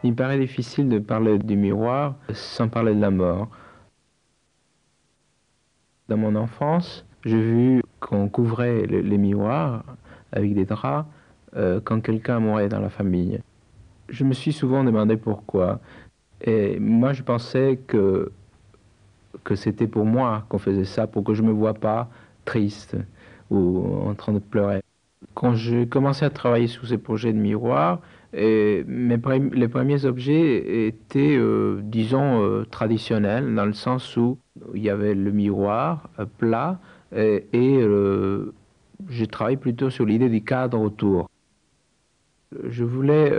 Il me paraît difficile de parler du miroir sans parler de la mort. Dans mon enfance, j'ai vu qu'on couvrait les miroirs avec des draps quand quelqu'un mourait dans la famille. Je me suis souvent demandé pourquoi. Et moi, je pensais que c'était pour moi qu'on faisait ça, pour que je ne me voie pas triste ou en train de pleurer. Quand j'ai commencé à travailler sur ces projets de miroir, les premiers objets étaient, disons, traditionnels, dans le sens où il y avait le miroir plat je travaille plutôt sur l'idée du cadre autour. Je voulais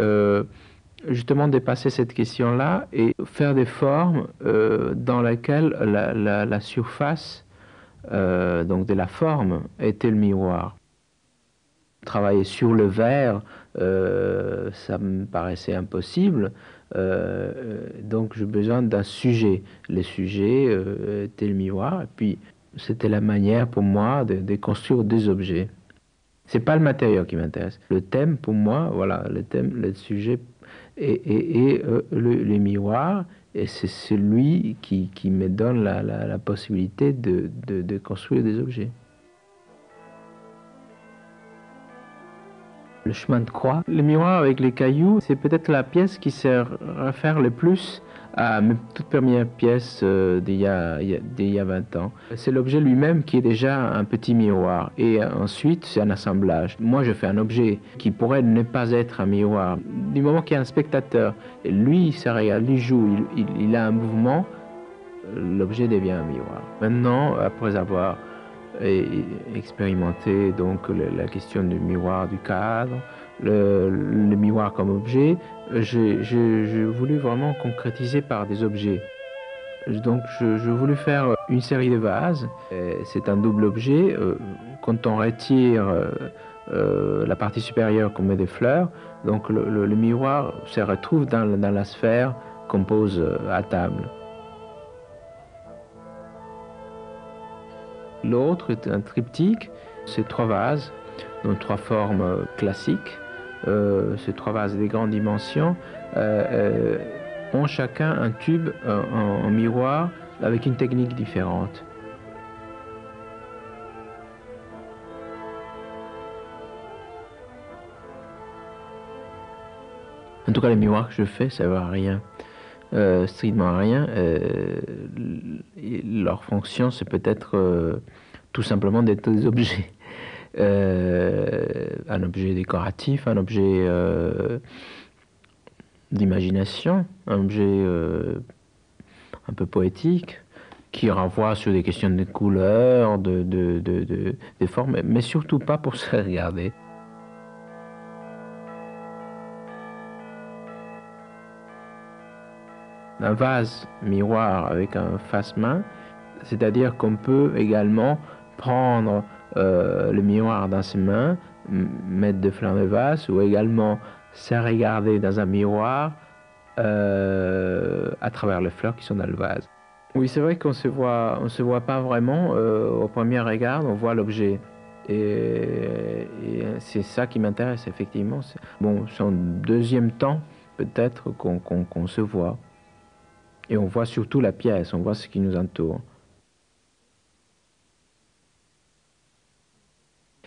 justement dépasser cette question-là et faire des formes dans lesquelles la surface donc de la forme était le miroir. Travailler sur le verre, ça me paraissait impossible. Donc j'ai besoin d'un sujet. Le sujet était le miroir, et puis c'était la manière pour moi de construire des objets. C'est pas le matériau qui m'intéresse. Le thème pour moi, voilà, le thème, le sujet le miroir, et c'est celui qui me donne la possibilité de construire des objets. Le chemin de croix. Le miroir avec les cailloux, c'est peut-être la pièce qui sert à faire le plus à mes toutes premières pièces d'il y a 20 ans. C'est l'objet lui-même qui est déjà un petit miroir. Et ensuite, c'est un assemblage. Moi, je fais un objet qui pourrait ne pas être un miroir. Du moment qu'il y a un spectateur, et lui, ça regarde, il joue, il a un mouvement, l'objet devient un miroir. Maintenant, après avoir expérimenté donc la question du miroir du cadre, le miroir comme objet, j'ai voulu vraiment concrétiser par des objets. Donc je voulais faire une série de vases. C'est un double objet. Quand on retire la partie supérieure qu'on met des fleurs, donc le miroir se retrouve dans la sphère qu'on pose à table. L'autre est un triptyque, c'est 3 vases, donc 3 formes classiques. Ces 3 vases des grandes dimensions ont chacun un tube en miroir avec une technique différente. En tout cas, les miroirs que je fais, ça ne va à rien. Strictement à rien. Leur fonction, c'est peut-être tout simplement d'être des objets. Un objet décoratif, un objet d'imagination, un objet un peu poétique, qui renvoie sur des questions de couleurs, de formes, mais surtout pas pour se regarder. Un vase miroir avec un face-main, c'est-à-dire qu'on peut également prendre le miroir dans ses mains, mettre de fleurs de vase, ou également se regarder dans un miroir à travers les fleurs qui sont dans le vase. Oui, c'est vrai qu'on on se voit pas vraiment au premier regard, on voit l'objet. Et c'est ça qui m'intéresse, effectivement. Bon, c'est en deuxième temps, peut-être, qu'on se voit. Et on voit surtout la pièce, on voit ce qui nous entoure.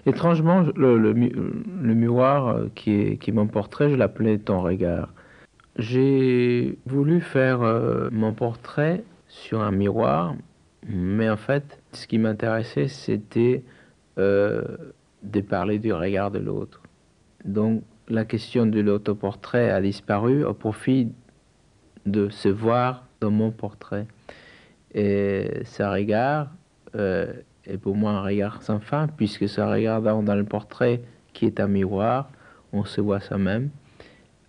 Étrangement, le miroir qui est mon portrait, je l'appelais ton regard. J'ai voulu faire mon portrait sur un miroir, mais en fait, ce qui m'intéressait, c'était euh, de parler du regard de l'autre. Donc, la question de l'autoportrait a disparu au profit de se voir dans mon portrait. Et ce regard est pour moi un regard sans fin, puisque ce regard dans le portrait qui est un miroir, on se voit soi-même.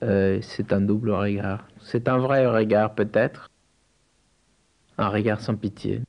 C'est un double regard. C'est un vrai regard peut-être, un regard sans pitié.